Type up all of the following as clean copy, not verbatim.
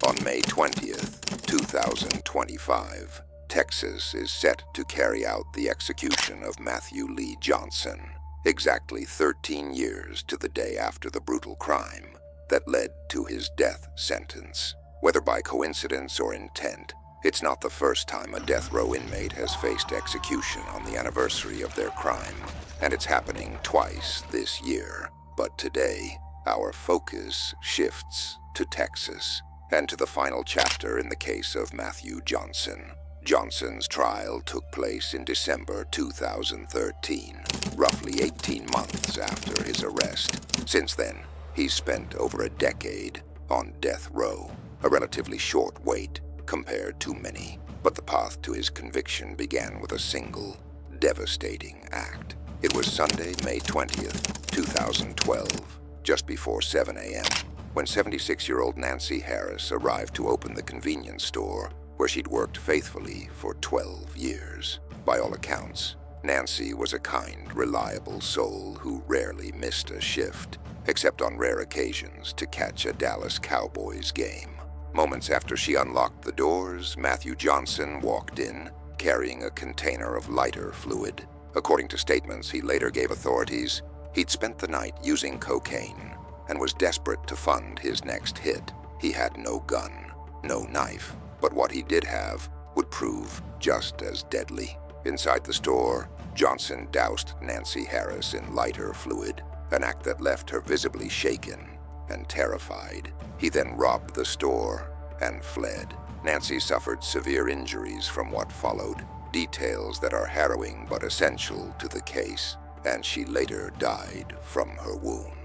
On May 20th, 2025, Texas is set to carry out the execution of Matthew Lee Johnson, exactly 13 years to the day after the brutal crime that led to his death sentence. Whether by coincidence or intent, it's not the first time a death row inmate has faced execution on the anniversary of their crime, and it's happening twice this year. But today, our focus shifts to Texas, and to the final chapter in the case of Matthew Johnson. Johnson's trial took place in December 2013, roughly 18 months after his arrest. Since then, he's spent over a decade on death row, a relatively short wait compared to many. But the path to his conviction began with a single, devastating act. It was Sunday, May 20th, 2012, just before 7 a.m., when 76-year-old Nancy Harris arrived to open the convenience store where she'd worked faithfully for 12 years. By all accounts, Nancy was a kind, reliable soul who rarely missed a shift, except on rare occasions to catch a Dallas Cowboys game. Moments after she unlocked the doors, Matthew Johnson walked in, carrying a container of lighter fluid. According to statements he later gave authorities, he'd spent the night using cocaine and was desperate to fund his next hit. He had no gun, no knife, but what he did have would prove just as deadly. Inside the store, Johnson doused Nancy Harris in lighter fluid, an act that left her visibly shaken and terrified. He then robbed the store and fled. Nancy suffered severe injuries from what followed, details that are harrowing but essential to the case, and she later died from her wounds.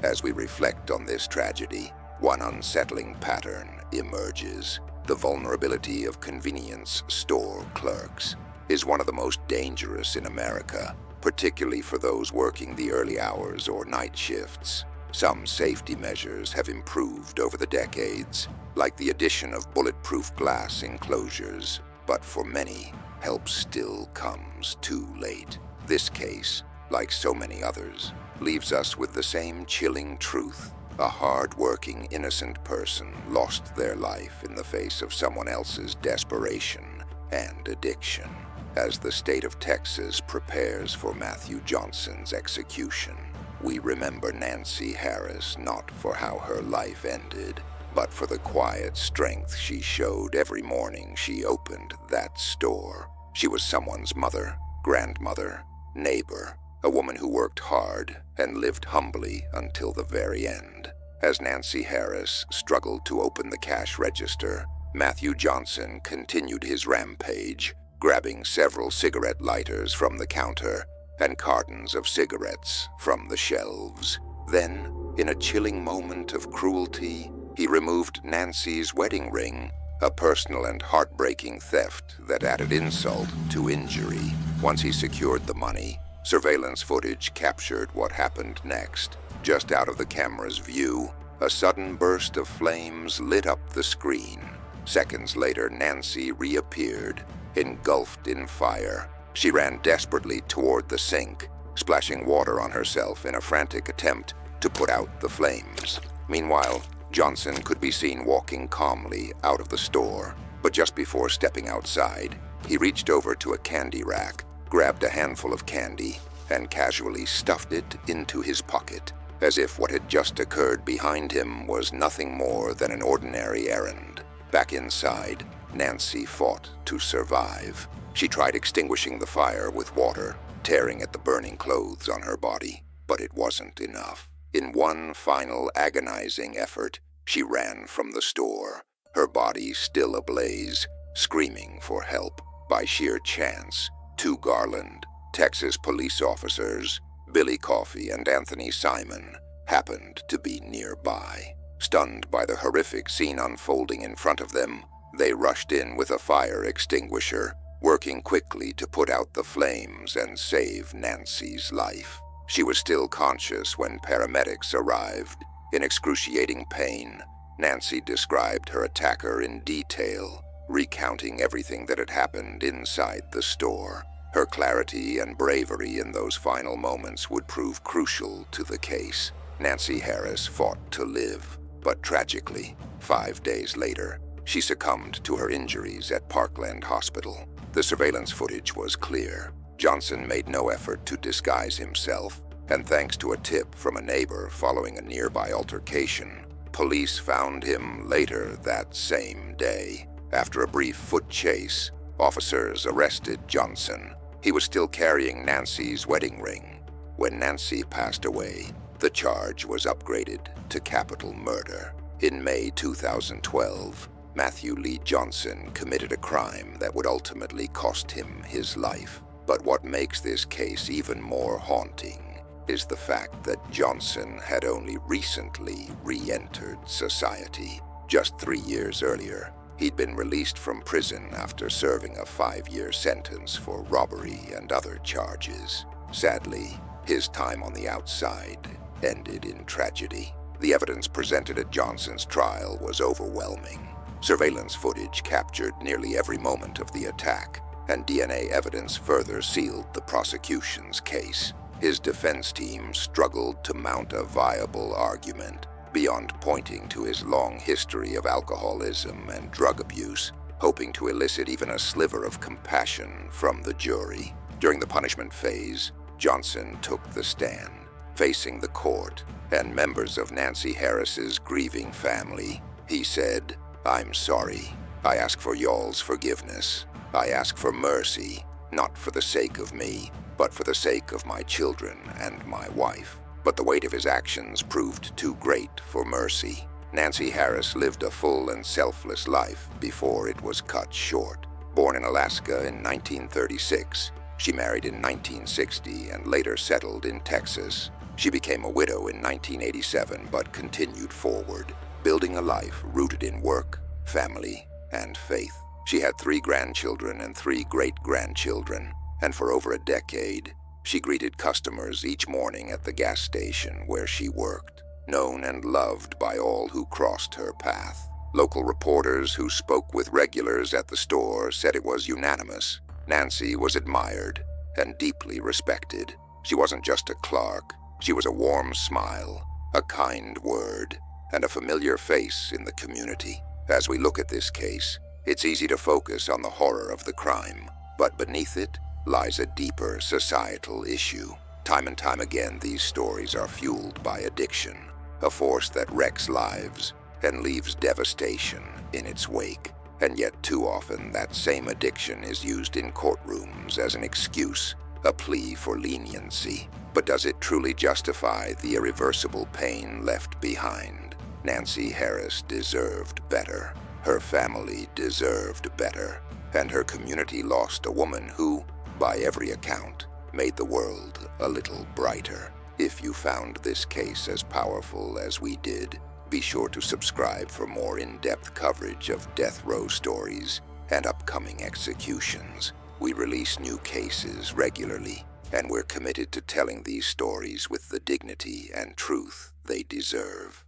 As we reflect on this tragedy, one unsettling pattern emerges. The vulnerability of convenience store clerks is one of the most dangerous in America, particularly for those working the early hours or night shifts. Some safety measures have improved over the decades, like the addition of bulletproof glass enclosures, but for many, help still comes too late. This case, like so many others, leaves us with the same chilling truth. A hard-working, innocent person lost their life in the face of someone else's desperation and addiction. As the state of Texas prepares for Matthew Johnson's execution, we remember Nancy Harris not for how her life ended, but for the quiet strength she showed every morning she opened that store. She was someone's mother, grandmother, neighbor, a woman who worked hard and lived humbly until the very end. As Nancy Harris struggled to open the cash register, Matthew Johnson continued his rampage, grabbing several cigarette lighters from the counter and cartons of cigarettes from the shelves. Then, in a chilling moment of cruelty, he removed Nancy's wedding ring, a personal and heartbreaking theft that added insult to injury. Once he secured the money, surveillance footage captured what happened next. Just out of the camera's view, a sudden burst of flames lit up the screen. Seconds later, Nancy reappeared, engulfed in fire. She ran desperately toward the sink, splashing water on herself in a frantic attempt to put out the flames. Meanwhile, Johnson could be seen walking calmly out of the store, but just before stepping outside, he reached over to a candy rack, grabbed a handful of candy, and casually stuffed it into his pocket, as if what had just occurred behind him was nothing more than an ordinary errand. Back inside, Nancy fought to survive. She tried extinguishing the fire with water, tearing at the burning clothes on her body, but it wasn't enough. In one final agonizing effort, she ran from the store, her body still ablaze, screaming for help. By sheer chance, two Garland, Texas police officers, Billy Coffey and Anthony Simon, happened to be nearby. Stunned by the horrific scene unfolding in front of them, they rushed in with a fire extinguisher, working quickly to put out the flames and save Nancy's life. She was still conscious when paramedics arrived. In excruciating pain, Nancy described her attacker in detail, recounting everything that had happened inside the store. Her clarity and bravery in those final moments would prove crucial to the case. Nancy Harris fought to live, But tragically, 5 days later, she succumbed to her injuries at Parkland Hospital. The surveillance footage was clear. Johnson made no effort to disguise himself, and thanks to a tip from a neighbor following a nearby altercation, police found him later that same day. After a brief foot chase, officers arrested Johnson. He was still carrying Nancy's wedding ring. When Nancy passed away, the charge was upgraded to capital murder. In May 2012, Matthew Lee Johnson committed a crime that would ultimately cost him his life. But what makes this case even more haunting is the fact that Johnson had only recently re-entered society. Just 3 years earlier, he'd been released from prison after serving a 5-year sentence for robbery and other charges. Sadly, his time on the outside ended in tragedy. The evidence presented at Johnson's trial was overwhelming. Surveillance footage captured nearly every moment of the attack, and DNA evidence further sealed the prosecution's case. His defense team struggled to mount a viable argument beyond pointing to his long history of alcoholism and drug abuse, hoping to elicit even a sliver of compassion from the jury. During the punishment phase, Johnson took the stand, facing the court and members of Nancy Harris's grieving family. He said, "I'm sorry. I ask for y'all's forgiveness. I ask for mercy, not for the sake of me, but for the sake of my children and my wife." But the weight of his actions proved too great for mercy. Nancy Harris lived a full and selfless life before it was cut short. Born in Alaska in 1936, she married in 1960 and later settled in Texas. She became a widow in 1987 but continued forward, building a life rooted in work, family, and faith. She had 3 grandchildren and 3 great-grandchildren, and for over a decade, she greeted customers each morning at the gas station where she worked, known and loved by all who crossed her path. Local reporters who spoke with regulars at the store said it was unanimous. Nancy was admired and deeply respected. She wasn't just a clerk. She was a warm smile, a kind word, and a familiar face in the community. As we look at this case, it's easy to focus on the horror of the crime, but beneath it lies a deeper societal issue. Time and time again, these stories are fueled by addiction, a force that wrecks lives and leaves devastation in its wake. And yet too often, that same addiction is used in courtrooms as an excuse, a plea for leniency. But does it truly justify the irreversible pain left behind? Nancy Harris deserved better. Her family deserved better. And her community lost a woman who, by every account, made the world a little brighter. If you found this case as powerful as we did, be sure to subscribe for more in-depth coverage of death row stories and upcoming executions. We release new cases regularly, and we're committed to telling these stories with the dignity and truth they deserve.